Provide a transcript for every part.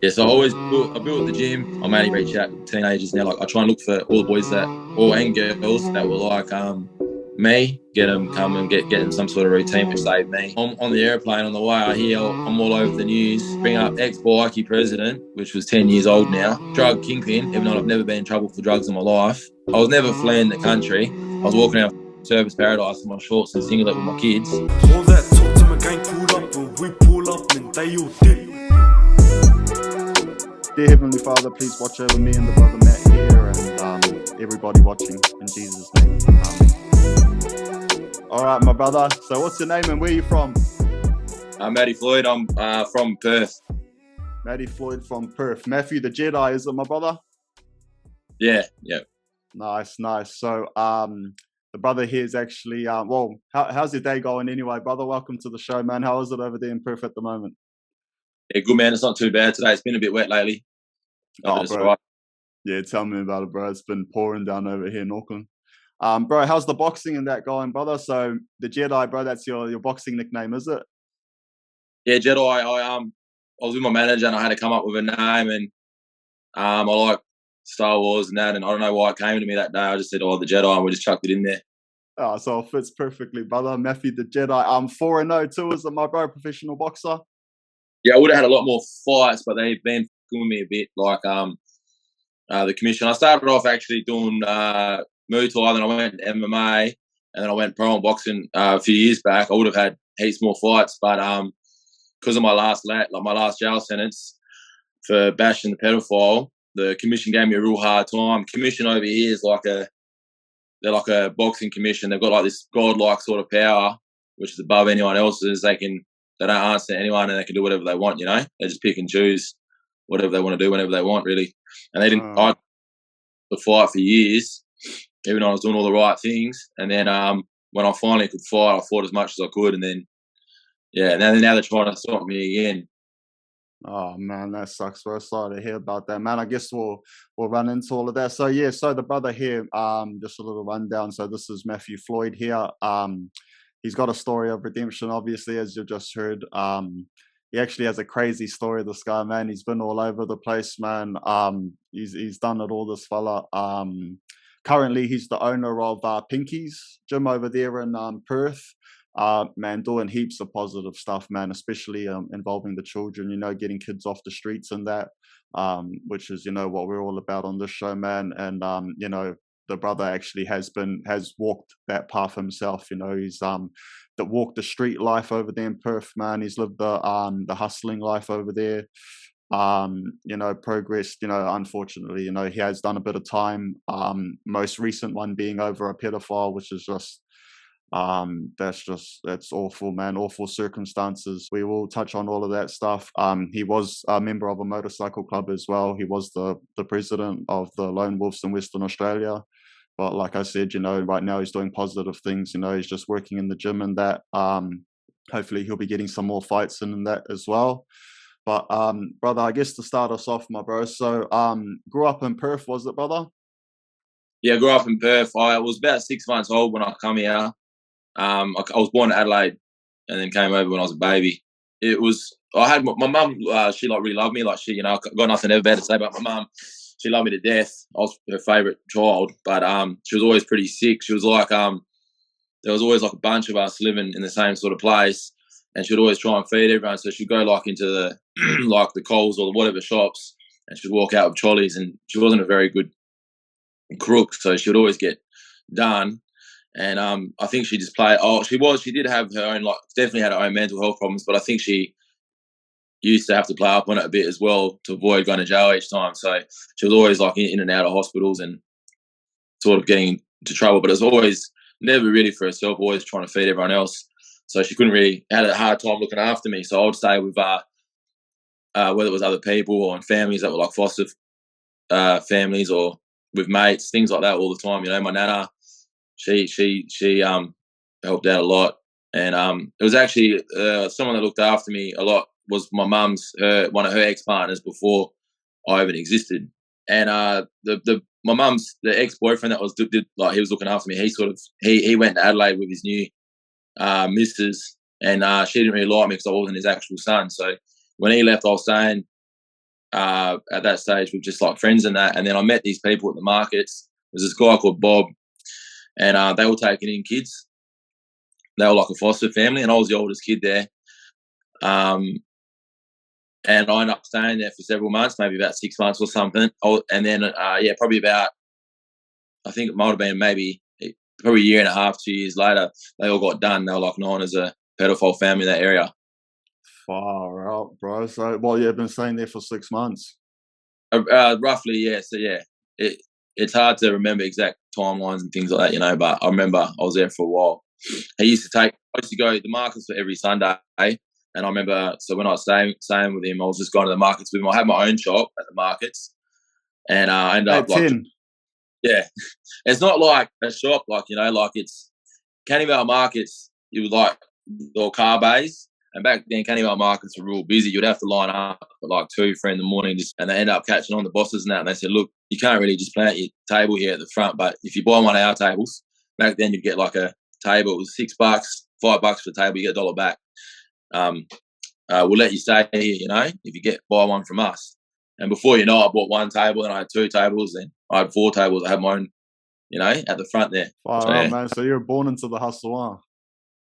Yeah, so I built the gym. I mainly reach out to teenagers now. Like I try and look for all the boys and girls that were like me, get them come and get them some sort of routine which saved me. On the airplane on the way, I hear I'm all over the news. Bring up ex-bikie president, which was 10 years old now, drug kingpin. Even though I've never been in trouble for drugs in my life, I was never fleeing the country. I was walking around service paradise in my shorts and singlet with my kids. All that talk to my gang pull up and we pull up and they all dip. Dear Heavenly Father, please watch over me and the brother Matt here and everybody watching in Jesus' name. Amen. All right, my brother. So what's your name and where are you from? I'm Matty Floyd. I'm from Perth. Matty Floyd from Perth. Matthew the Jedi, is it, my brother? Yeah. Nice. So the brother here is actually, how's your day going anyway, brother? Welcome to the show, man. How is it over there in Perth at the moment? Yeah, good, man. It's not too bad today. It's been a bit wet lately. Oh, bro. Right. Yeah, tell me about it, bro. It's been pouring down over here in Auckland. Bro, how's the boxing and that going, brother? So the Jedi, bro, that's your boxing nickname, is it? Yeah, Jedi. I was with my manager and I had to come up with a name, and I like Star Wars and that, and I don't know why it came to me that day. I just said, the Jedi, and we just chucked it in there. Oh, so it fits perfectly, brother. Matthew the Jedi. 4-0 too, is it, my bro? Professional boxer. Yeah, I would have had a lot more fights, but they've been fucking with me a bit. Like the commission. I started off actually doing Muay Thai, then I went to MMA, and then I went pro boxing a few years back. I would have had heaps more fights, but because of my last jail sentence for bashing the pedophile, the commission gave me a real hard time. Commission over here is they're like a boxing commission. They've got like this godlike sort of power, which is above anyone else's. They don't answer to anyone, and they can do whatever they want. You know, they just pick and choose whatever they want to do whenever they want, really. And they didn't. I fight for years, even though I was doing all the right things. And then when I finally could fight, I fought as much as I could. And then now they're trying to stop me again. Oh man, that sucks, bro. Sorry to hear about that, man. I guess we'll run into all of that. So so the brother here, just a little rundown. So this is Matthew Floyd here. He's got a story of redemption, obviously, as you just heard. He actually has a crazy story, this guy, man. He's been all over the place, man. He's done it all, this fella. Currently, he's the owner of Pinky's gym over there in Perth. Man, doing heaps of positive stuff, man, especially involving the children, getting kids off the streets and that, which is, what we're all about on this show, man. And, the brother actually has walked that path himself. He's that walked the street life over there in Perth, man. He's lived the hustling life over there. Progressed. Unfortunately, he has done a bit of time. Most recent one being over a pedophile, which is just that's awful, man. Awful circumstances. We will touch on all of that stuff. He was a member of a motorcycle club as well. He was the president of the Lone Wolves in Western Australia. But like I said, right now he's doing positive things. He's just working in the gym and that. Hopefully he'll be getting some more fights in that as well. But brother, I guess to start us off, my bro. So grew up in Perth, was it, brother? Yeah, I grew up in Perth. I was about 6 months old when I come here. I was born in Adelaide and then came over when I was a baby. I had my mum, she really loved me. Like I got nothing ever bad to say about my mum. She loved me to death. I was her favourite child, but she was always pretty sick. She was like, there was always like a bunch of us living in the same sort of place, and she'd always try and feed everyone. So she'd go like into the like the Coles or the whatever shops, and she'd walk out with trolleys, and she wasn't a very good cook, so she would always get done. And I think she just played. She did have her own, definitely had her own mental health problems, but I think she used to have to play up on it a bit as well to avoid going to jail each time. So she was always in and out of hospitals and sort of getting into trouble. But it was always never really for herself, always trying to feed everyone else. So she couldn't really had a hard time looking after me. So I would stay with whether it was other people or in families that were like foster families or with mates, things like that all the time. My nana. She helped out a lot, and it was actually someone that looked after me a lot was my mum's one of her ex-partners before I even existed, and my mum's the ex-boyfriend that he was looking after me. He went to Adelaide with his new missus, and she didn't really like me because I wasn't his actual son. So when he left, I was saying at that stage with just like friends and that. And then I met these people at the markets. There's this guy called Bob, and they were taking in kids. They were like a foster family, and I was the oldest kid there. And I ended up staying there for several months, maybe about 6 months or something. And then, probably about, I think it might have been probably a year and a half, 2 years later, they all got done. They were like known as a pedophile family in that area. Far out, bro. So, well, you've been staying there for 6 months. Roughly, yeah. So, yeah, it's hard to remember exact timelines and things like that, but I remember I was there for a while. I used to go to the markets for every Sunday. And I remember, so when I was staying with him, I was just going to the markets with him. I had my own shop at the markets. And I ended up like, yeah, it's not like a shop, like it's Canning Vale markets. It was like all car bays, and back then Canning Vale markets were real busy. You'd have to line up at like 2, 3 in the morning, and they end up catching on the bosses and that. And they said, "Look, you can't really just plant your table here at the front, but if you buy one of our tables, back then you'd get like a table. It was $6, $5 for the table. You get $1 back. We'll let you stay here, if you buy one from us." And before you know, I bought one table, and I had 2 tables, and I had 4 tables. I had my own, at the front there. Far out, man. So you were born into the hustle, huh?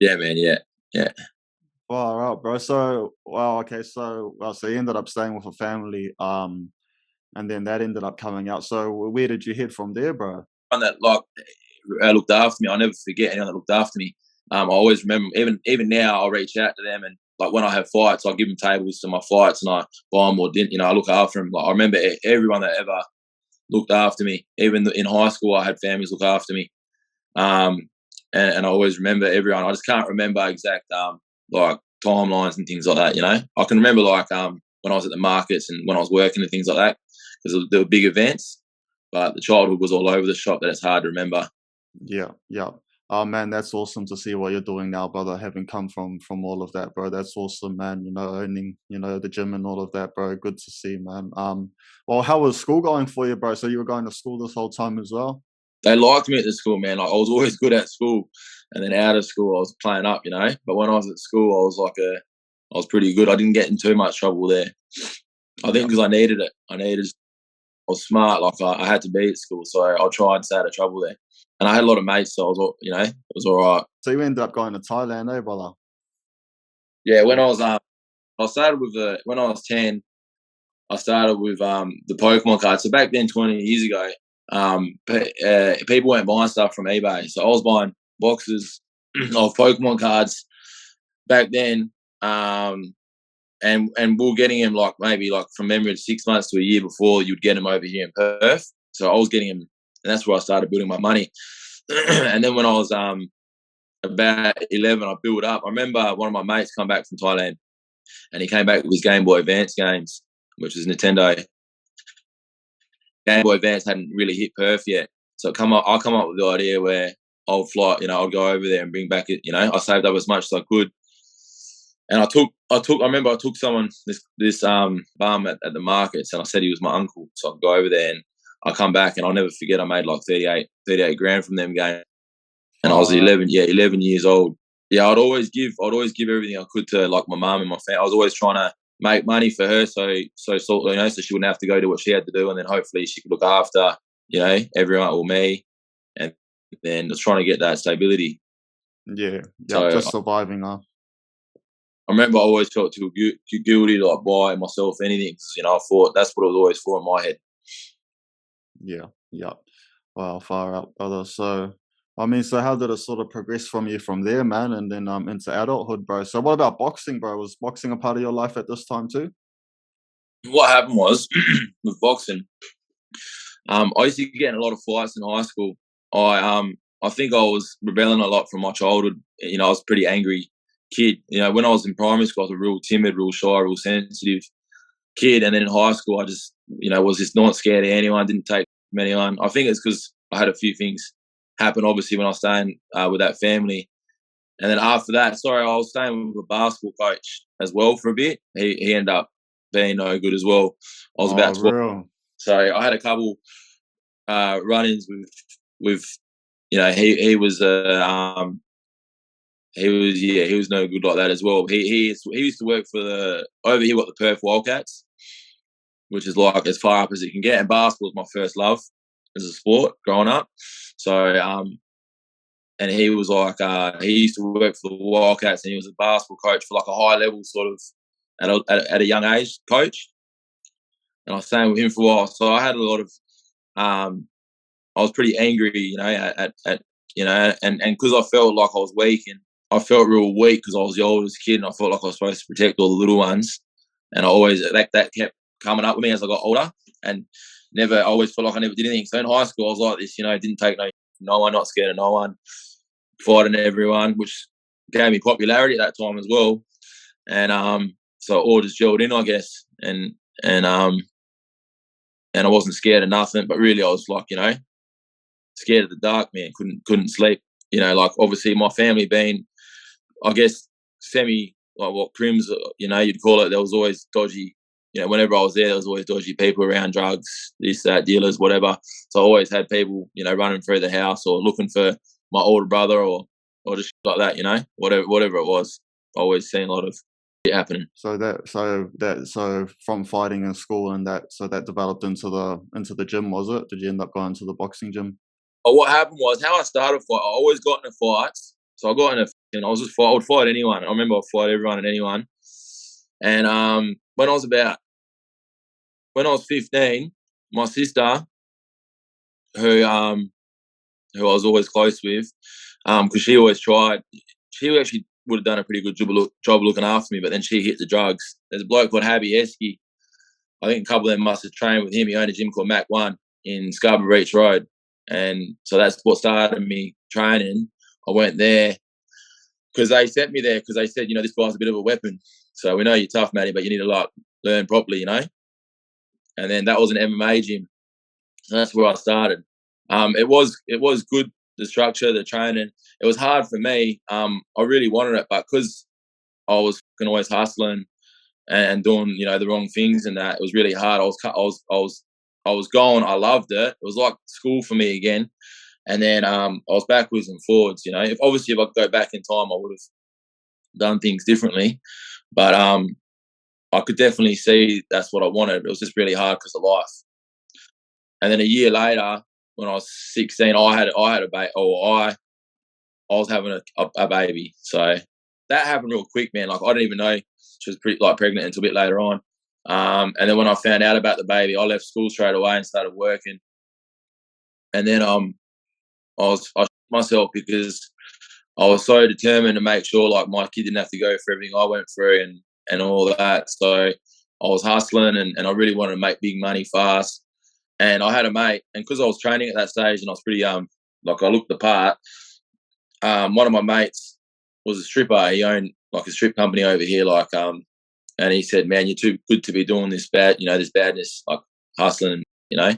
Yeah, man. Yeah. Far out, bro. So, well, okay. So you ended up staying with a family, and then that ended up coming out. So where did you head from there, bro? One that looked after me. I'll never forget anyone that looked after me. I always remember. Even now, I'll reach out to them, and like when I have fights, I'll give them tables to my fights, and I buy them or didn't. I look after them. Like I remember everyone that ever looked after me. Even in high school, I had families look after me. And I always remember everyone. I just can't remember exact like timelines and things like that. I can remember like when I was at the markets and when I was working and things like that, because there were big events. But the childhood was all over the shop that it's hard to remember. Yeah. Oh man, that's awesome to see what you're doing now, brother. Having come from all of that, bro. That's awesome, man. Owning, the gym and all of that, bro. Good to see, man. Well, how was school going for you, bro? So you were going to school this whole time as well? They liked me at the school, man. Like I was always good at school, and then out of school I was playing up, But when I was at school, I was pretty good. I didn't get in too much trouble there. I think because I needed it. I was smart. Like I had to be at school, so I tried to stay out of trouble there. And I had a lot of mates, so it was all right. So you ended up going to Thailand, eh, brother? Yeah, when I was I started with when I was 10. I started with the Pokemon cards. So back then, 20 years ago, people weren't buying stuff from eBay. So I was buying boxes of Pokemon cards back then, and we were getting them like maybe like from memory 6 months to a year before you'd get them over here in Perth. So I was getting them, and that's where I started building my money. And then when I was about 11, I built up. I remember one of my mates come back from Thailand, and he came back with his Game Boy Advance games, which is Nintendo. Game Boy Advance hadn't really hit Perth yet, so I'll come up with the idea where I'll fly. I'll go over there and bring back it. I saved up as much as I could, and I remember I took someone this bum at the markets, and I said he was my uncle, so I'd go over there and I come back, and I'll never forget I made like 38 grand from them games, and I was 11 years old. Yeah, I'd always give everything I could to like my mum and my family. I was always trying to make money for her, so she wouldn't have to go do what she had to do, and then hopefully she could look after everyone or me, and then just trying to get that stability. Yeah, so, just surviving. I remember I always felt too guilty to like buy myself anything, because I thought that's what it was always for in my head. Yeah. Wow, far out, brother. So so how did it sort of progress from there, man, and then into adulthood, bro? So what about boxing, bro? Was boxing a part of your life at this time too? What happened was with boxing, I used to get in a lot of fights in high school. I think I was rebelling a lot from my childhood. I was a pretty angry kid. When I was in primary school, I was a real timid, real shy, real sensitive kid, and then in high school, I just was just not scared of anyone. Didn't take anyone. I think it's because I had a few things happen, obviously, when I was staying with that family. And then after that, I was staying with a basketball coach as well for a bit. He ended up being no good as well. I was about 12. Real? So I had a couple run-ins with he was no good like that as well. He used to work for over here, what, the Perth Wildcats. which is like as far up as it can get. And basketball was my first love as a sport growing up. So, and he was like, he used to work for the Wildcats, and he was a basketball coach for like a high level sort of at a young age coach. And I was staying with him for a while. So I had a lot of, I was pretty angry, you know, at and because I felt like I was weak, and I felt real weak because I was the oldest kid, and I felt like I was supposed to protect all the little ones. And I always, that kept coming up with me as I got older, and I always felt like I never did anything. So in high school, I was like this, you know, didn't take no one, not scared of no one, fighting everyone, which gave me popularity at that time as well. And so it all just gelled in, I guess. And I wasn't scared of nothing, but really I was like, you know, scared of the dark, man. Couldn't sleep. You know, like obviously my family being, I guess, semi like what crims, you know, you'd call it. There was always dodgy. You know, whenever I was there was always dodgy people around, drugs, this, that, dealers, whatever. So I always had people, you know, running through the house or looking for my older brother or just like that. You know, whatever it was. I always seen a lot of it happening. So from fighting in school and that developed into the gym, was it? Did you end up going to the boxing gym? But what happened was how I started fight. I always got into fights. So I got in and I would fight anyone. I remember I'd fight everyone and anyone. And when I was 15, my sister, who I was always close with, because she always tried, she actually would have done a pretty good job looking after me, but then she hit the drugs. There's a bloke called Habby Esky. I think a couple of them must have trained with him. He owned a gym called Mac 1 in Scarborough Reach Road. And so that's what started me training. I went there because they sent me there because they said, you know, this guy's a bit of a weapon. So we know you're tough, Matty, but you need to like learn properly, you know. And then that was an MMA gym. So that's where I started. It was good, the structure, the training. It was hard for me. I really wanted it, but because I was always hustling and doing, you know, the wrong things and that, it was really hard. I was going. I loved it. It was like school for me again. And then I was backwards and forwards. You know, if I could go back in time, I would have done things differently. But I could definitely see that's what I wanted. It was just really hard because of life. And then a year later, when I was 16, I was having a baby. So that happened real quick, man. Like I didn't even know she was pretty like pregnant until a bit later on. And then when I found out about the baby, I left school straight away and started working. And then I shot myself because I was so determined to make sure like my kid didn't have to go through everything I went through and all that. So I was hustling and I really wanted to make big money fast. And I had a mate, and because I was training at that stage and I was pretty like I looked the part. One of my mates was a stripper. He owned like a strip company over here, like and he said, "Man, you're too good to be doing this this badness, like hustling, you know,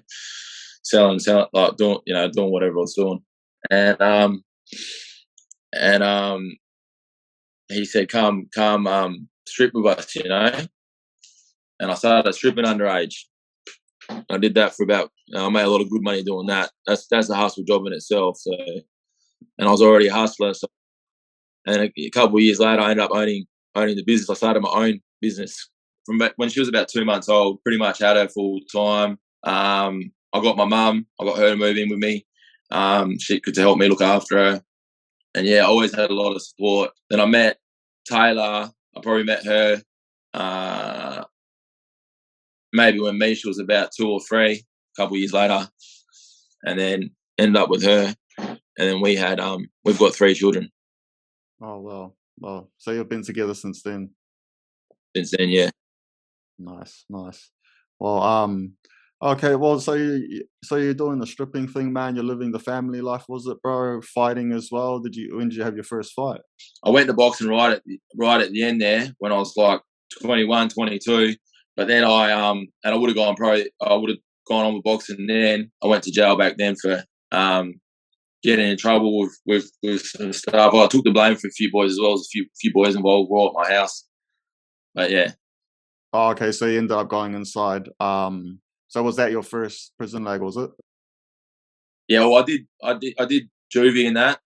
selling, like doing whatever I was doing." And he said, "Come, strip with us," you know. And I started stripping underage. I did that for about. I made a lot of good money doing that. That's a hustle job in itself. So, and I was already a hustler. So, and a couple of years later, I ended up owning the business. I started my own business from when she was about 2 months old. Pretty much had her full time. I got my mum. I got her to move in with me. She could help me look after her. And yeah, I always had a lot of support. Then I met Taylor. I probably met her maybe when Misha was about 2 or 3, a couple of years later, and then ended up with her. And then we've got 3 children. Oh well. So you've been together since then? Since then, yeah. Nice. Well, okay. Well, so you're doing the stripping thing, man. You're living the family life, was it, bro? Fighting as well. When did you have your first fight? I went to boxing right at the end there when I was like 21, 22. But then I would have gone pro. I would have gone on with boxing. Then I went to jail back then for getting in trouble with some stuff. I took the blame for a few boys as well. There's a few boys involved were at my house. But yeah. Oh, okay. So you ended up going inside. So was that your first prison leg? Was it? Yeah. Well, I did juvie in that,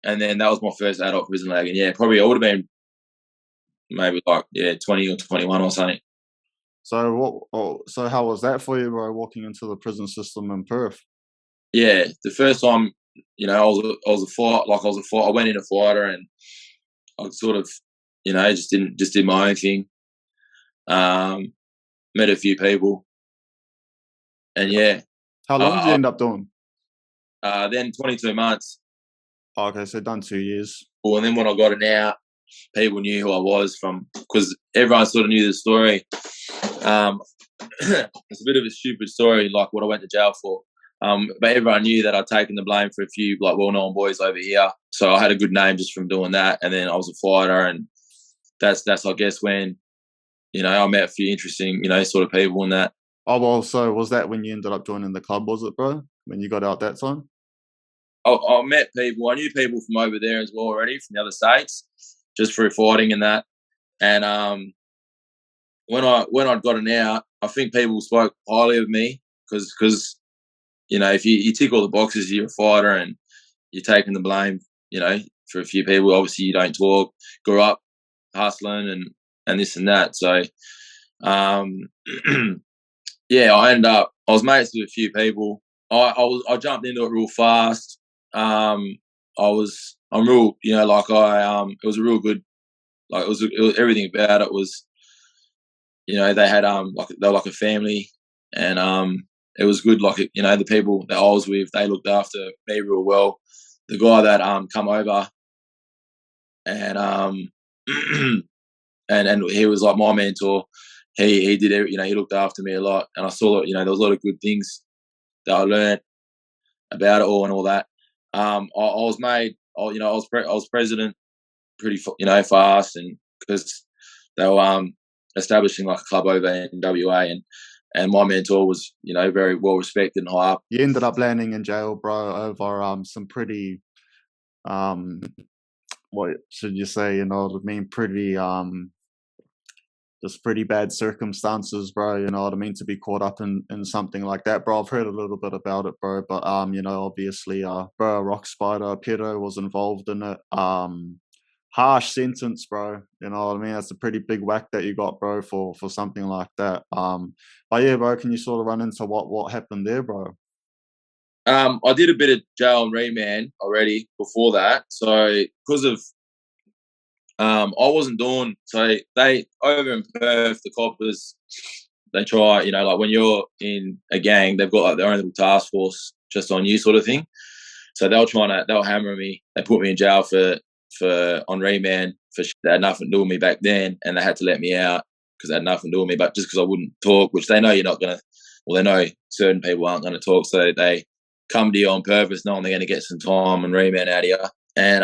and then that was my first adult prison leg. And yeah, probably I would have been maybe like 20 or 21 or something. So what? Oh, so how was that for you, bro? Walking into the prison system in Perth? Yeah, the first time, I was a fight. Like I was a fight. I went in a fighter, and I sort of, just did my own thing. Um, Met a few people, and yeah, How long did you uh, end up doing? then 22 months. Oh, okay, so done 2 years. Well, and then when I got it out, people knew who I was from because everyone sort of knew the story. Um, it's a bit of a stupid story, like what I went to jail for. But everyone knew that I'd taken the blame for a few like well-known boys over here, so I had a good name just from doing that. And then I was a fighter, and that's I guess when I met a few interesting sort of people in that. Oh well, so was that when you ended up joining the club? Was it, bro? When you got out that time? I met people. I knew people from over there as well already from the other states, just through fighting and that. And when I'd gotten out, I think people spoke highly of me because if you tick all the boxes, you're a fighter and you're taking the blame. For a few people, obviously you don't talk, grew up hustling and this and that. So um, yeah, I was mates with a few people. I jumped into it real fast. I'm real, it was a real good, like it was everything about it was, they had like they were like a family, and it was good. Like the people that I was with, they looked after me real well. The guy that come over and and he was like my mentor. He did he looked after me a lot, and I saw that there was a lot of good things that I learned about it all and all that. I was made, I was president pretty fast, and because they were establishing like a club over in WA, and my mentor was very well respected and high up. You ended up landing in jail, bro, over some pretty um what should you say? You know what I mean? Pretty just pretty bad circumstances, bro. You know what I mean? To be caught up in something like that, bro. I've heard a little bit about it, bro. But obviously, bro, Rock Spider, pedo was involved in it. Harsh sentence, bro. You know what I mean? That's a pretty big whack that you got, bro, for something like that. But yeah, bro, can you sort of run into what happened there, bro? I did a bit of jail and remand already before that, so because of I wasn't doing so they over in Perth, the coppers, they try, like when you're in a gang, they've got like their own little task force just on you sort of thing. So they'll hammer me. They put me in jail for on remand for shit that had nothing to do with me back then, and they had to let me out because they had nothing to do with me, but just because I wouldn't talk, which they know you're not gonna. Well, they know certain people aren't going to talk, so they come to you on purpose, knowing they're going to get some time and remand out of you, and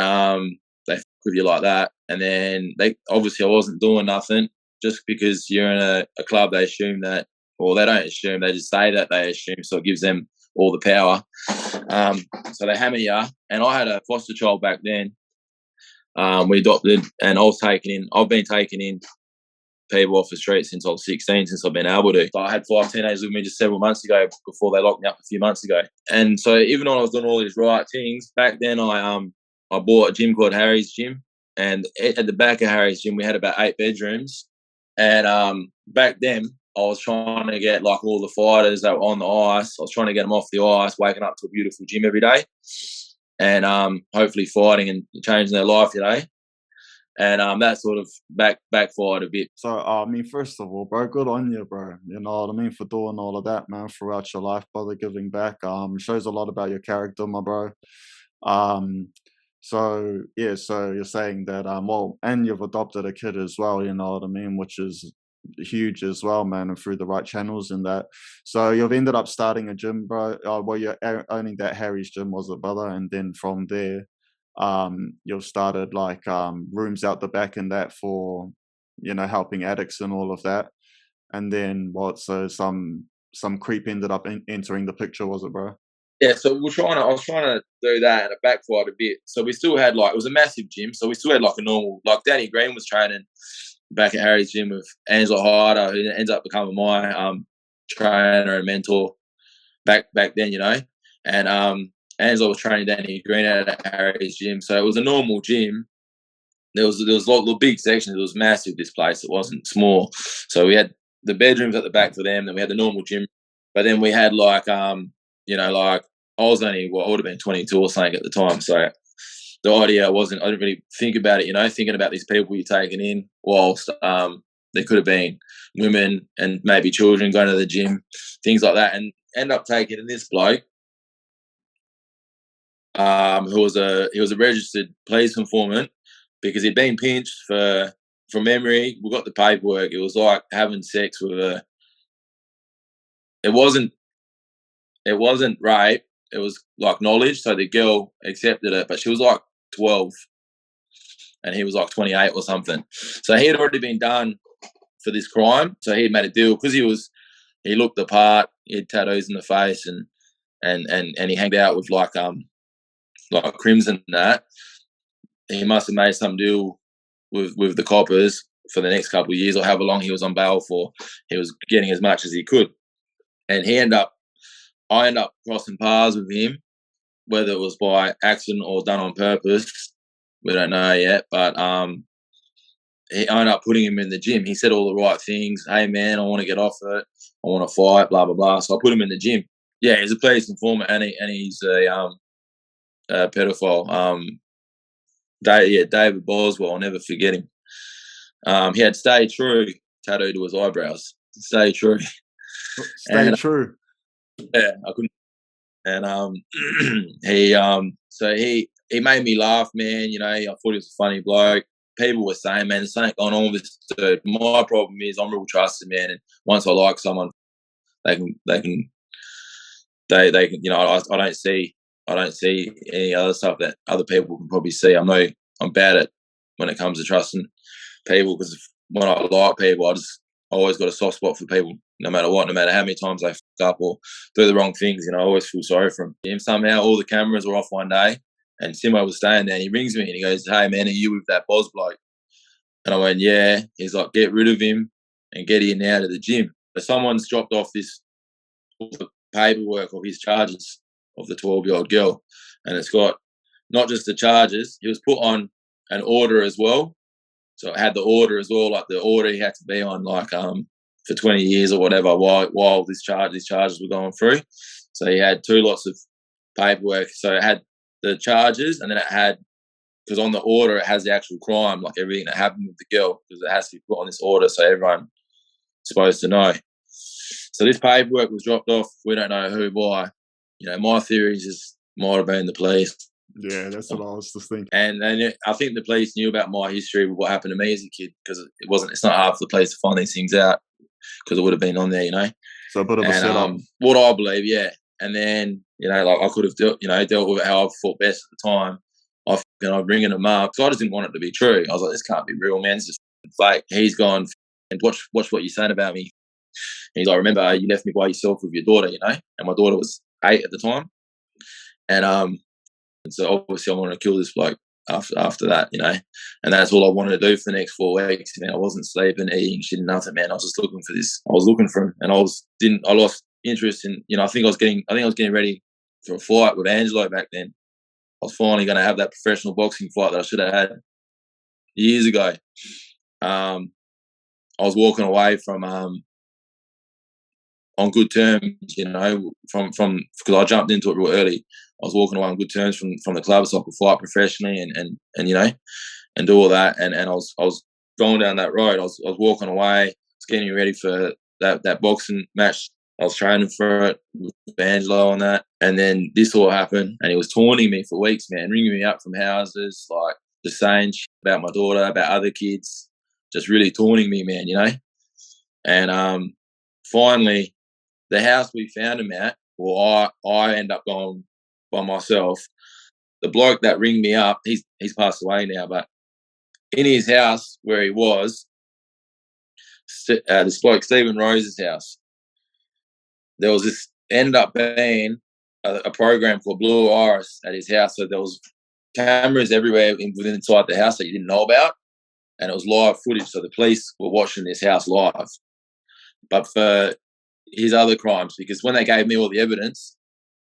they fuck with you like that. And then they obviously I wasn't doing nothing just because you're in a club. They assume that, or they don't assume, they just say that they assume, so it gives them all the power. So they hammer you, and I had a foster child back then. We adopted, and I was taken in. I've been taken in people off the street since I was 16, since I've been able to. So I had 5 teenagers with me just several months ago before they locked me up a few months ago. And so even though I was doing all these right things, back then I bought a gym called Harry's Gym. And at the back of Harry's Gym, we had about 8 bedrooms. And back then, I was trying to get like all the fighters that were on the ice. I was trying to get them off the ice, waking up to a beautiful gym every day, and hopefully fighting and changing their life, And that sort of backfired a bit. So, I mean, first of all, bro, good on you, bro. You know what I mean, for doing all of that, man, throughout your life, brother, giving back. Shows a lot about your character, my bro. Um, so yeah, so you're saying that, well, and you've adopted a kid as well, you know what I mean, which is huge as well, man, and through the right channels and that. So you've ended up starting a gym, bro. Well, you're owning that Harry's Gym, was it, brother? And then from there, you've started like rooms out the back and that for helping addicts and all of that. And then what? So some creep ended up entering the picture, was it, bro? Yeah, so I was trying to do that, and it backfired a bit. So we still had it was a massive gym, so we still had like a normal, like Danny Green was training back at Harry's Gym with Angela Hyder, who ends up becoming my trainer and mentor back then, and Angela was training Danny Green at Harry's Gym, so it was a normal gym. There was like the big sections. It was massive. This place, it wasn't small, so we had the bedrooms at the back for them. Then we had the normal gym, but then we had like you know, like I was only I would have been 22 or something at the time, so the idea wasn't. I didn't really think about it, you know, thinking about these people you're taking in, whilst there could have been women and maybe children going to the gym, things like that, and end up taking in this bloke. Who was a registered police informant because he'd been pinched from memory. We got the paperwork. It was like having sex with a. It wasn't rape. It was like knowledge. So the girl accepted it, but she was like 12, and he was like 28 or something. So he had already been done for this crime. So he had made a deal because he looked the part. He had tattoos in the face, and he hanged out with like Crims and that. He must have made some deal with the coppers for the next couple of years, or however long he was on bail for. He was getting as much as he could, and I ended up crossing paths with him, whether it was by accident or done on purpose. We don't know yet, but I ended up putting him in the gym. He said all the right things. Hey man, I want to get off it. I want to fight. Blah blah blah. So I put him in the gym. Yeah, he's a police informant, and he's a pedophile. David Boswell. I'll never forget him. He had "Stay True" tattooed to his eyebrows. Stay true. Stay true. Yeah, I couldn't. And he made me laugh, man. You know, I thought he was a funny bloke. People were saying, man, there's something going on with this dude. My problem is I'm real trusted, man. And once I like someone, they can, you know, I don't see any other stuff that other people can probably see. I'm bad at when it comes to trusting people, because when I like people, I always got a soft spot for people, no matter what, no matter how many times they fuck up or do the wrong things. You know, I always feel sorry for him. Somehow all the cameras were off one day, and Simo was staying there, and he rings me and he goes, "Hey man, are you with that Boz bloke?" And I went, "Yeah." He's like, "Get rid of him and get in now to the gym." But someone's dropped off this paperwork of his charges of the 12-year-old girl, and it's got not just the charges. He was put on an order as well, so it had the order as well, like the order he had to be on, like for 20 years or whatever, while these charges were going through. So he had two lots of paperwork. So it had the charges, and then it had, because on the order it has the actual crime, like everything that happened with the girl, because it has to be put on this order so everyone's supposed to know. So this paperwork was dropped off. We don't know who by. You know, my theory is just might have been the police. Yeah, that's what I was just thinking. And I think the police knew about my history with what happened to me as a kid, because it's not hard for the police to find these things out, because it would have been on there, you know. So a bit of a setup. What I believe, yeah. And then, you know, like I could have dealt with it how I thought best at the time. I'm bringing him up, so I just didn't want it to be true. I was like, this can't be real, man. It's just fake. He's gone and watch what you're saying about me. And he's like, remember, you left me by yourself with your daughter, you know, and my daughter was 8 at the time. And so obviously I wanted to kill this bloke after that, you know, and that's all I wanted to do for the next 4 weeks. Man, I wasn't sleeping, eating, shit, nothing, man. I was just looking for this. I was looking for him, and I lost interest in, you know, I think I was getting ready for a fight with Angelo back then. I was finally going to have that professional boxing fight that I should have had years ago. I was walking away from on good terms, you know, from because I jumped into it real early. I was walking away on good terms from the club, so I could fight professionally and you know, and do all that. And I was going down that road. I was walking away. I was getting ready for that boxing match. I was training for it with Angelo on that. And then this all happened, and he was taunting me for weeks, man, ringing me up from houses, like just saying shit about my daughter, about other kids, just really taunting me, man, you know. And finally, the house we found him at, well, I end up going by myself. The bloke that ringed me up, he's passed away now, but in his house where he was, this bloke, Stephen Rose's house, there was this, ended up being a program for Blue Iris at his house. So there was cameras everywhere inside the house that you didn't know about, and it was live footage. So the police were watching this house live. But for his other crimes, because when they gave me all the evidence,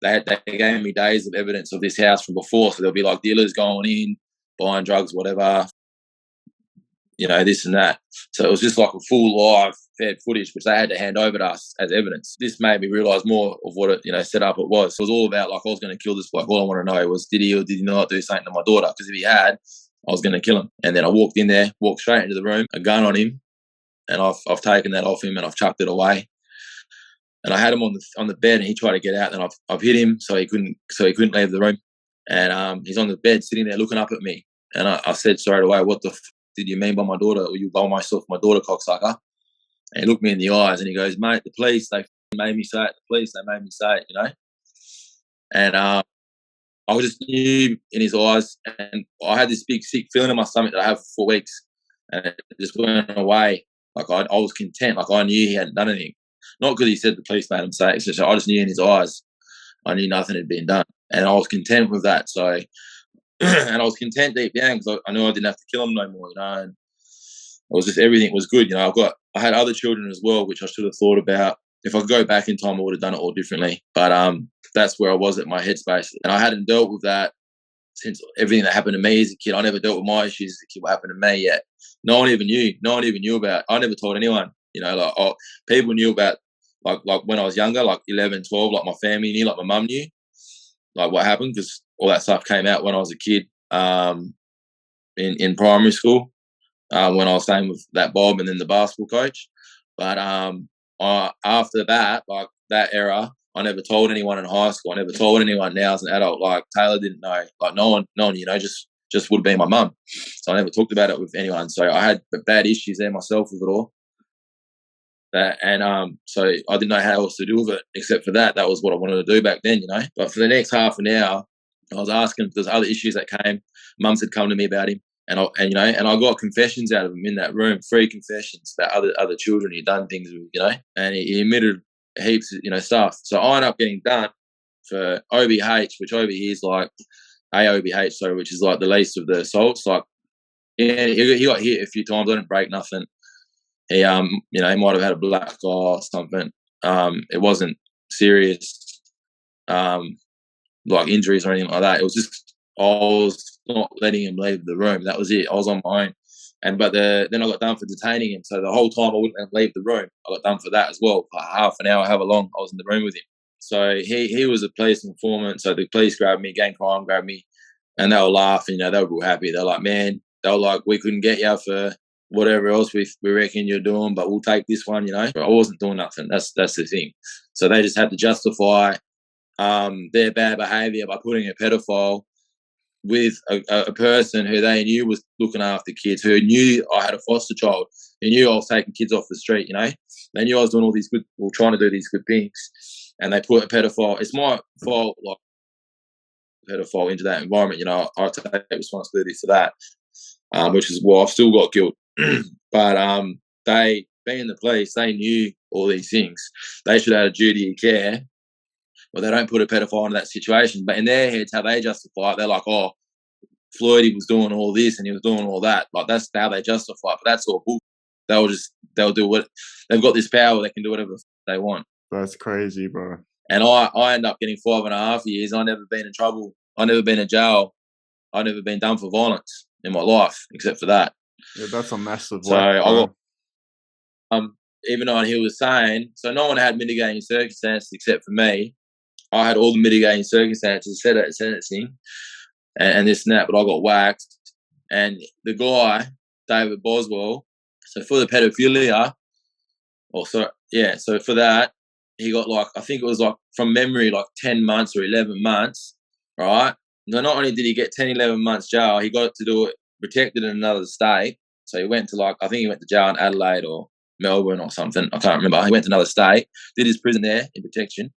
they gave me days of evidence of this house from before. So there'll be like dealers going in, buying drugs, whatever. this and that. So it was just like a full live fed footage, which they had to hand over to us as evidence. This made me realise more of what it, set up it was. So it was all about, like, I was going to kill this bloke. All I want to know was, did he or did he not do something to my daughter? Because if he had, I was going to kill him. And then I walked in there, walked straight into the room, a gun on him, and I've taken that off him and I've chucked it away. And I had him on the bed, and he tried to get out, and I've hit him so he couldn't leave the room. And he's on the bed sitting there looking up at me. And I said straight away, what the did you mean by my daughter? Or you by myself, my daughter, cocksucker? And he looked me in the eyes and he goes, mate, the police, they made me say it. The police, they made me say it, And I just knew in his eyes, and I had this big sick feeling in my stomach that I have for 4 weeks, and it just went away. Like I was content. Like I knew he hadn't done anything. Not because he said the police made him say it. It's just, I just knew in his eyes, I knew nothing had been done. And I was content with that. So, and I was content deep down because I knew I didn't have to kill him no more, and it was just, everything was good. I had other children as well, which I should have thought about. If I could go back in time, I would have done it all differently. But that's where I was at my headspace, and I hadn't dealt with that since everything that happened to me as a kid. I never dealt with my issues as a kid, what happened to me yet. No one even knew. No one even knew about. I never told anyone. People knew about, like when I was younger, like 11, 12, like my family knew, like my mum knew, like what happened, because all that stuff came out when I was a kid, in primary school, when I was staying with that Bob and then the basketball coach. But after that, like that era, I never told anyone in high school. I never told anyone now as an adult. Like Taylor didn't know. Like no one, just would have been my mum. So I never talked about it with anyone. So I had bad issues there myself with it all. So I didn't know how else to do with it except for that. That was what I wanted to do back then, But for the next half an hour, I was asking if there's other issues that came. Mums had come to me about him, and I got confessions out of him in that room, 3 confessions about other children he'd done things with, and he admitted heaps of, stuff. So I ended up getting done for OBH, which over here is like AOBH, so which is like the least of the assaults. Like, yeah, he got hit a few times. I didn't break nothing. He he might have had a black eye or something. It wasn't serious, like injuries or anything like that. It was just I was not letting him leave the room. That was it. I was on my own. Then I got done for detaining him. So the whole time I wouldn't let him leave the room. I got done for that as well. For half an hour, however long I was in the room with him. So he was a police informant. So the police grabbed me, gang crime grabbed me, and they were laughing. They were real happy. They're like, man, we couldn't get you for whatever else we reckon you're doing, but we'll take this one, But I wasn't doing nothing. That's the thing. So they just had to justify their bad behaviour by putting a pedophile with a person who they knew was looking after kids, who knew I had a foster child, who knew I was taking kids off the street, They knew I was doing all these trying to do these good things, and they put a pedophile. It's my fault, like, pedophile into that environment, I take responsibility for that, which is why I've still got guilt. But they, being the police, they knew all these things. They should have had a duty of care. Well, they don't put a pedophile into that situation. But in their heads, how they justify it, they're like, oh, Floyd, he was doing all this and he was doing all that. Like, that's how they justify it. But that's all bull. They'll do what, they've got this power, they can do whatever they want. That's crazy, bro. And I end up getting 5.5 years. I've never been in trouble. I've never been in jail. I've never been done for violence in my life, except for that. Yeah, that's a massive So I got, even though he was saying, so no one had mitigating circumstances except for me. I had all the mitigating circumstances set at sentencing and this and that, but I got waxed. And the guy, David Boswell, so for the pedophilia, so for that, he got like, I think it was like from memory, like 10 months or 11 months, right? Now, not only did he get 10, 11 months jail, he got to do it protected in another state. So he went to I think he went to jail in Adelaide or Melbourne or something. I can't remember. He went to another state, did his prison there in protection.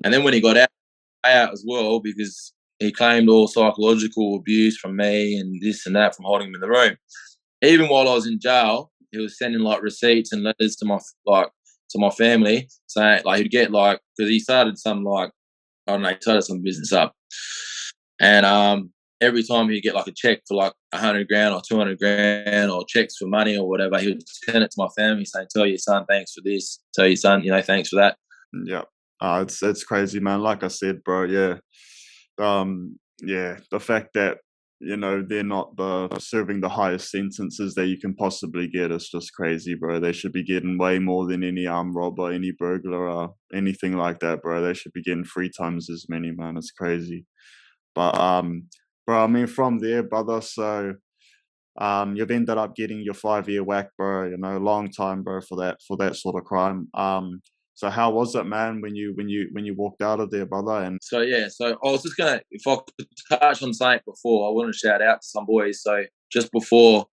And then when he got out as well, because he claimed all psychological abuse from me and this and that from holding him in the room. Even while I was in jail, he was sending like receipts and letters to my family saying like he'd get like, because he started some started some business up. And every time he'd get like a check for like 100 grand or 200 grand or checks for money or whatever, he would send it to my family saying, tell your son thanks for this, tell your son, thanks for that. Yeah. It's crazy, man. Like I said, bro, yeah. The fact that they're not serving the highest sentences that you can possibly get. It's just crazy, bro. They should be getting way more than any armed robber, any burglar, or anything like that, bro. They should be getting 3 times as many, man. It's crazy. But bro, I mean, from there, brother. So you've ended up getting your 5-year whack, bro. Long time, bro, for that sort of crime. So how was it, man, when you walked out of there, brother? And So yeah, so I was just gonna, if I could touch on something before, I want to shout out to some boys. So just before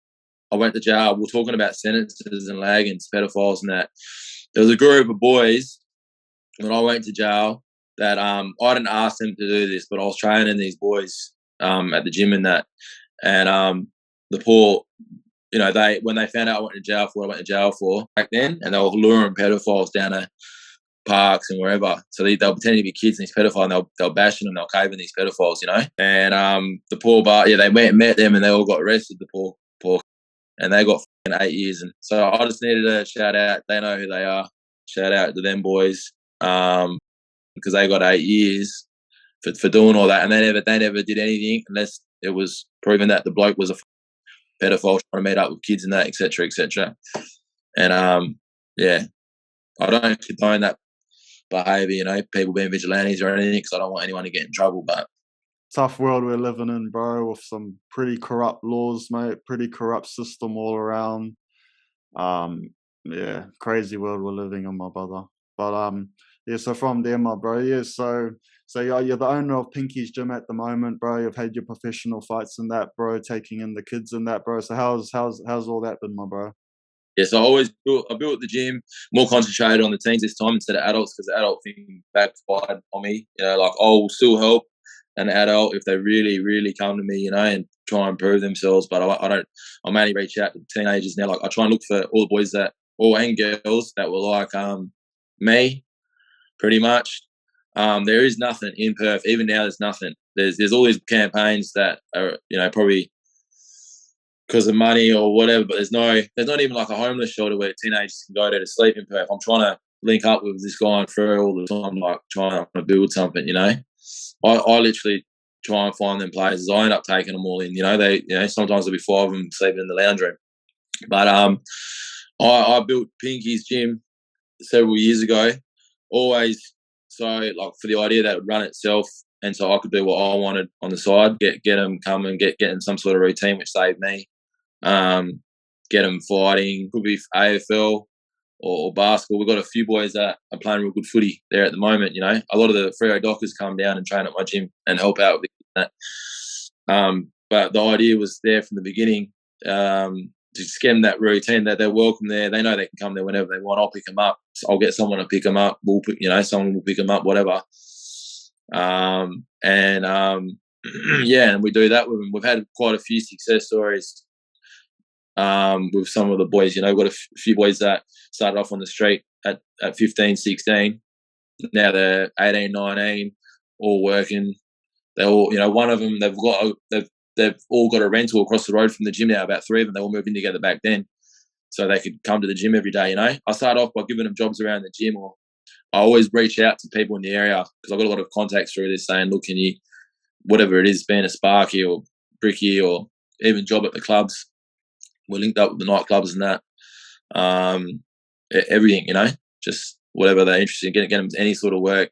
I went to jail, we were talking about sentences and lagans, pedophiles, and that. There was a group of boys when I went to jail that I didn't ask them to do this, but I was training these boys at the gym and that, and the poor, they, when they found out I went to jail for what I went to jail for back then, and they were luring pedophiles down to parks and wherever. So they were pretending to be kids and these pedophiles, and they were bashing them, they were caving these pedophiles, And the poor they went and met them, and they all got arrested, the poor, and they got 8 years. And so I just needed a shout out. They know who they are. Shout out to them boys, because they got 8 years for doing all that, and they never did anything unless it was proven that the bloke was a pedophile trying to meet up with kids and that, etc., etc. And yeah, I don't condone that behaviour, people being vigilantes or anything, because I don't want anyone to get in trouble. But tough world we're living in, bro, with some pretty corrupt laws, mate, pretty corrupt system all around. Yeah, crazy world we're living in, my brother. But yeah, so from there, my bro, yeah, so you're the owner of Pinky's Gym at the moment, bro. You've had your professional fights in that, bro, taking in the kids in that, bro. So how's all that been, my bro? yeah, so I built the gym more concentrated on the teens this time instead of adults, because the adult thing backfired on me. Like I'll still help an adult if they really, really come to me, and try and prove themselves. But I don't. I mainly reach out to teenagers now. Like I try and look for all the boys and girls that were like me, pretty much. There is nothing in Perth. Even now, there's nothing. There's all these campaigns that are, probably because of money or whatever, but there's not even like a homeless shelter where teenagers can go there to sleep in Perth. I'm trying to link up with this guy in Frere all the time, like trying to build something, I literally try and find them places. I end up taking them all in, they, sometimes there'll be 5 of them sleeping in the lounge room. But I built Pinky's Gym several years ago, always so like for the idea that it would run itself, and so I could do what I wanted on the side, get them come and get in some sort of routine, which saved me. Get them fighting, could be AFL or basketball. We've got a few boys that are playing real good footy there at the moment. A lot of the Freo Dockers come down and train at my gym and help out with that. But the idea was there from the beginning, to skim that routine, that they're welcome there. They know they can come there whenever they want. I'll pick them up. I'll get someone to pick them up. Someone will pick them up, whatever. Yeah, and we do that with them. We've had quite a few success stories with some of the boys. We've got a few boys that started off on the street at 15, 16. Now they're 18, 19, all working. They're all, one of them, they've all got a rental across the road from the gym now, about 3 of them. They all moved in together back then, so they could come to the gym every day, I started off by giving them jobs around the gym, or I always reach out to people in the area because I've got a lot of contacts through this saying, look, can you, whatever it is, being a Sparky or Bricky or even job at the clubs. We're linked up with the nightclubs and that. Everything, just whatever they're interested in, get them any sort of work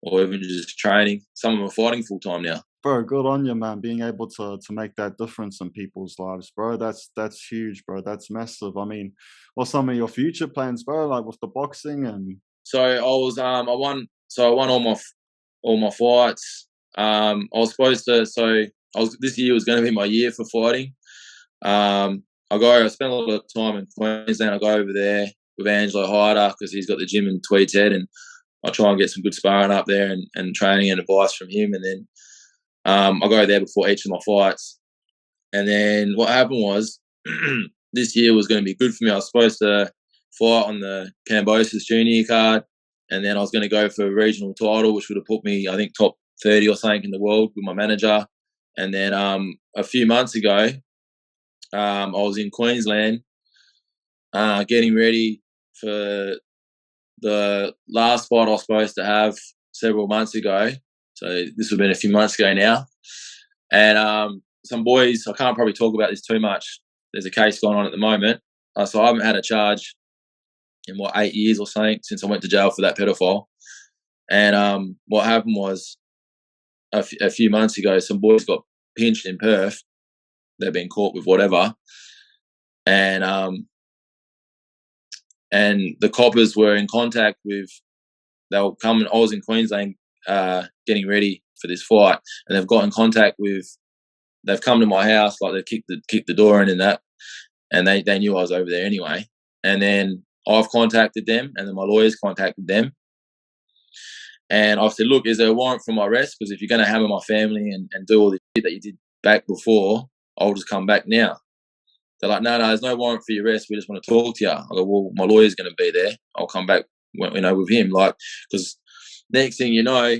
or even just training. Some of them are fighting full time now. Bro, good on you, man. Being able to make that difference in people's lives, bro. That's huge, bro. That's massive. I mean, what's some of your future plans, bro? Like with the boxing and. So I won all my fights. I was supposed to. This year was going to be my year for fighting. I spent a lot of time in Queensland. I go over there with Angelo Hyder because he's got the gym in Tweed's Head, and I try and get some good sparring up there and training and advice from him. And then I go there before each of my fights. And then what happened was this year was going to be good for me. I was supposed to fight on the Cambosis junior card, and then I was going to go for a regional title, which would have put me, I think, top 30 or something in the world with my manager. And then a few months ago, I was in Queensland getting ready for the last fight I was supposed to have several months ago. So this would have been a few months ago now. And some boys, I can't probably talk about this too much. There's a case going on at the moment. So I haven't had a charge in, 8 years or something since I went to jail for that pedophile. And what happened was a few months ago, some boys got pinched in Perth. They've been caught with whatever. And the coppers were in contact with, they were coming, I was in Queensland getting ready for this fight, and they've got in contact with, they've come to my house, like they've kicked the door in and that, and they knew I was over there anyway. And then I've contacted them, and then my lawyers contacted them. And I've said, look, is there a warrant for my arrest? Because if you're going to hammer my family and do all the shit that you did back before, I'll just come back now. They're like, no, there's no warrant for your arrest. We just want to talk to you. I go, well, my lawyer's going to be there. I'll come back, with him. Like, because next thing you know,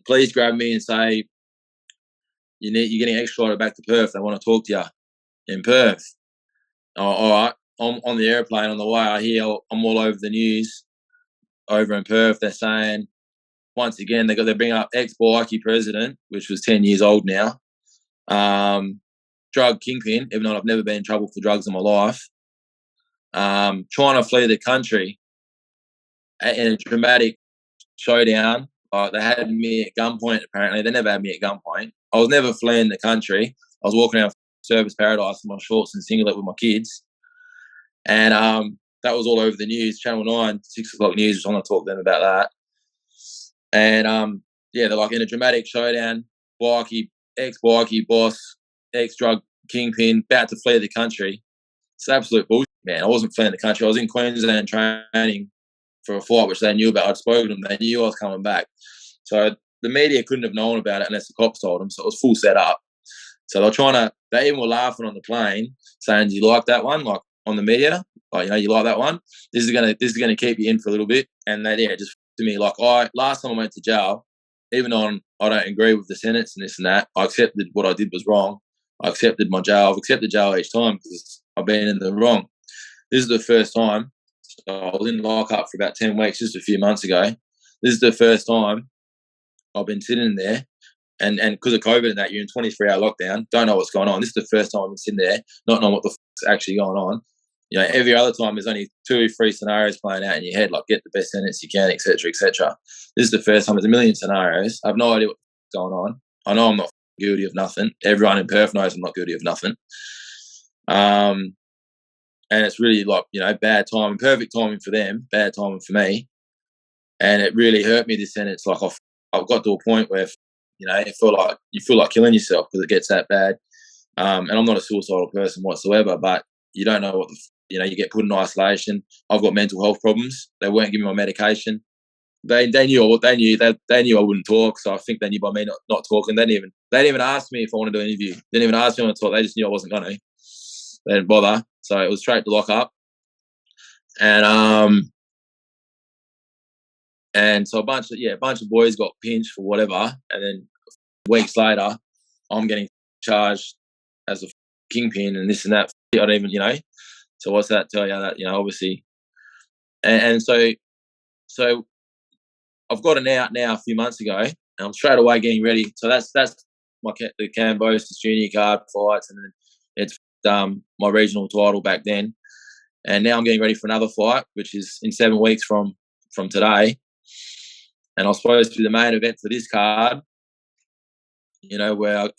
police grab me and say, you're getting extradited back to Perth. They want to talk to you in Perth. Oh, all right. I'm on the airplane on the way. I hear I'm all over the news over in Perth. They're saying, once again, they bring up ex-Bikie president, which was 10 years old now. Drug kingpin, even though I've never been in trouble for drugs in my life. Trying to flee the country in a dramatic showdown. They had me at gunpoint, apparently. They never had me at gunpoint. I was never fleeing the country. I was walking around Service Paradise in my shorts and singlet with my kids. And that was all over the news. Channel 9, 6 o'clock news, was on to talk to them about that. And, they're like in a dramatic showdown, ex-Bikie boss, ex-drug kingpin, about to flee the country. It's absolute bullshit, man. I wasn't fleeing the country. I was in Queensland training for a fight, which they knew about. I'd spoken to them. They knew I was coming back. So the media couldn't have known about it unless the cops told them. So it was full set up. So they even were laughing on the plane, saying, do you like that one? Like on the media, like, you like that one? This is gonna keep you in for a little bit. And they just to me, like, last time I went to jail, even though I don't agree with the sentence and this and that, I accepted what I did was wrong. I accepted my jail. I've accepted jail each time because I've been in the wrong. This is the first time. So I was in lockup for about 10 weeks just a few months ago. This is the first time I've been sitting there, and because of COVID and that, you're in 23-hour lockdown, don't know what's going on. This is the first time I've been sitting there, not knowing what the fuck's actually going on. Every other time there's only 2 or 3 scenarios playing out in your head, like get the best sentence you can, etc., etc. This is the first time. There's a million scenarios. I have no idea what's going on. I know I'm not guilty of nothing. Everyone in Perth knows I'm not guilty of nothing. And it's really like, bad timing, perfect timing for them, bad timing for me. And it really hurt me, this sentence. Like I've got to a point where, you feel like killing yourself because it gets that bad. And I'm not a suicidal person whatsoever, but you don't know what you get put in isolation. I've got mental health problems. They weren't giving me my medication. They knew I wouldn't talk, so I think they knew by me not talking. They didn't even ask me if I wanted to do an interview. They didn't even ask me if I wanted to talk. They just knew I wasn't going to. They didn't bother. So it was straight to lock up. And so a bunch of boys got pinched for whatever, and then weeks later, I'm getting charged as a kingpin and this and that. I don't even, So what's that tell you? That obviously, and so I've got an out now a few months ago, and I'm straight away getting ready. So that's the Cambos, the junior card fights, and then it's my regional title back then. And now I'm getting ready for another fight, which is in 7 weeks from today. And I'm supposed to be the main event for this card, where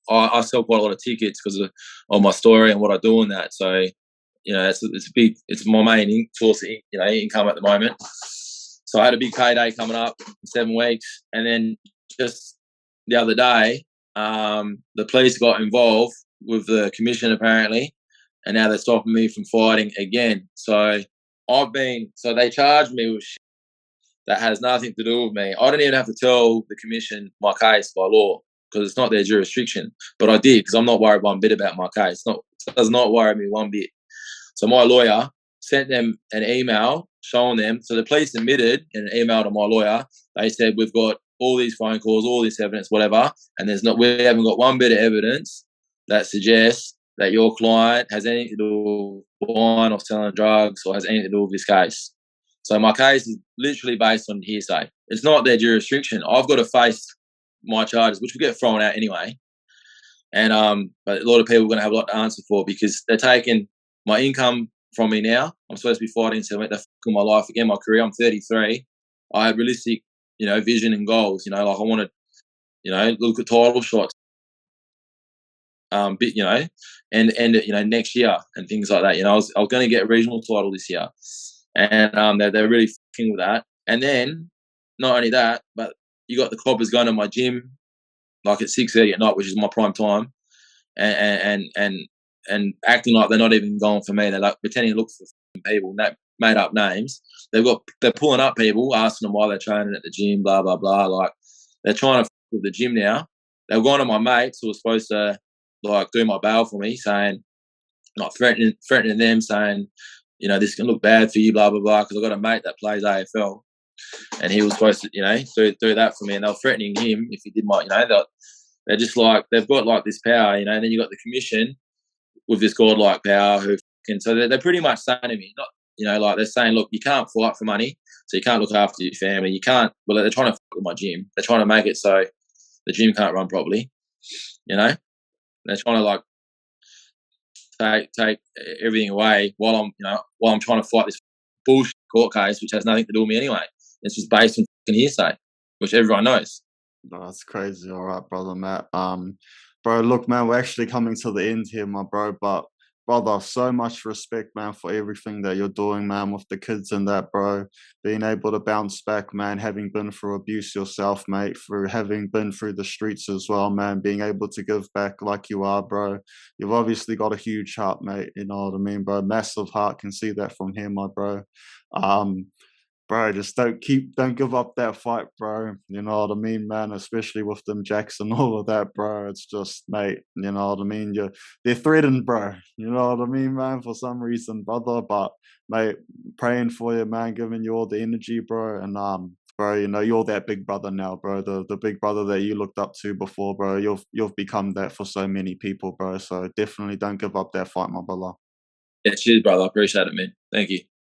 I sell quite a lot of tickets because of my story and what I do in that. So, it's my main source of income at the moment. So I had a big payday coming up in 7 weeks. And then just the other day, the police got involved with the commission apparently, and now they're stopping me from fighting again. So they charged me with shit that has nothing to do with me. I didn't even have to tell the commission my case by law because it's not their jurisdiction. But I did because I'm not worried one bit about my case. It does not worry me one bit. So my lawyer sent them an email showing them. So the police admitted in an email to my lawyer. They said, we've got all these phone calls, all this evidence, whatever, and we haven't got one bit of evidence that suggests that your client has anything to do with buying or selling drugs or has anything to do with this case. So my case is literally based on hearsay. It's not their jurisdiction. I've got to face my charges, which will get thrown out anyway. And but a lot of people are going to have a lot to answer for because they're taking my income from me now. I'm supposed to be fighting to make the fuck my life again, my career. I'm 33. I have realistic, vision and goals. Like I want to, look at title shots, bit, and next year and things like that. I was going to get a regional title this year, and they're really fucking with that. And then not only that, but you got the coppers going to my gym like at 6:30 at night, which is my prime time, and acting like they're not even going for me. They're like pretending to look for people that made up names. They're pulling up people, asking them why they're training at the gym, blah blah blah. Like they're trying to with the gym now. They were going to my mates who were supposed to like do my bail for me, saying like threatening them, saying this can look bad for you, blah blah blah. Because I got a mate that plays AFL, and he was supposed to do that for me, and they were threatening him if he did my they're just like they've got like this power, and then you got the commission with this godlike power who can. So they're pretty much saying to me, not like they're saying, look, you can't fight for money, so you can't look after your family. You can't. Well, they're trying to fuck with my gym. They're trying to make it so the gym can't run properly. They're trying to like take everything away while I'm trying to fight this bullshit court case, which has nothing to do with me anyway. It's just based on fucking hearsay, which everyone knows. No, that's crazy. All right, brother Matt. Bro, look, man, we're actually coming to the end here, my bro. But brother, so much respect, man, for everything that you're doing, man, with the kids and that, bro. Being able to bounce back, man, having been through abuse yourself, mate, through having been through the streets as well, man, being able to give back like you are, bro. You've obviously got a huge heart, mate. You know what I mean, bro? Massive heart. Can see that from here, my bro. Bro, just don't give up that fight, bro. You know what I mean, man? Especially with them Jacks and all of that, bro. It's just, mate, you know what I mean? They're threatened, bro. You know what I mean, man? For some reason, brother. But, mate, praying for you, man, giving you all the energy, bro. And, bro, you're that big brother now, bro. The big brother that you looked up to before, bro. You've become that for so many people, bro. So definitely don't give up that fight, my brother. Yeah, cheers, brother. I appreciate it, man. Thank you.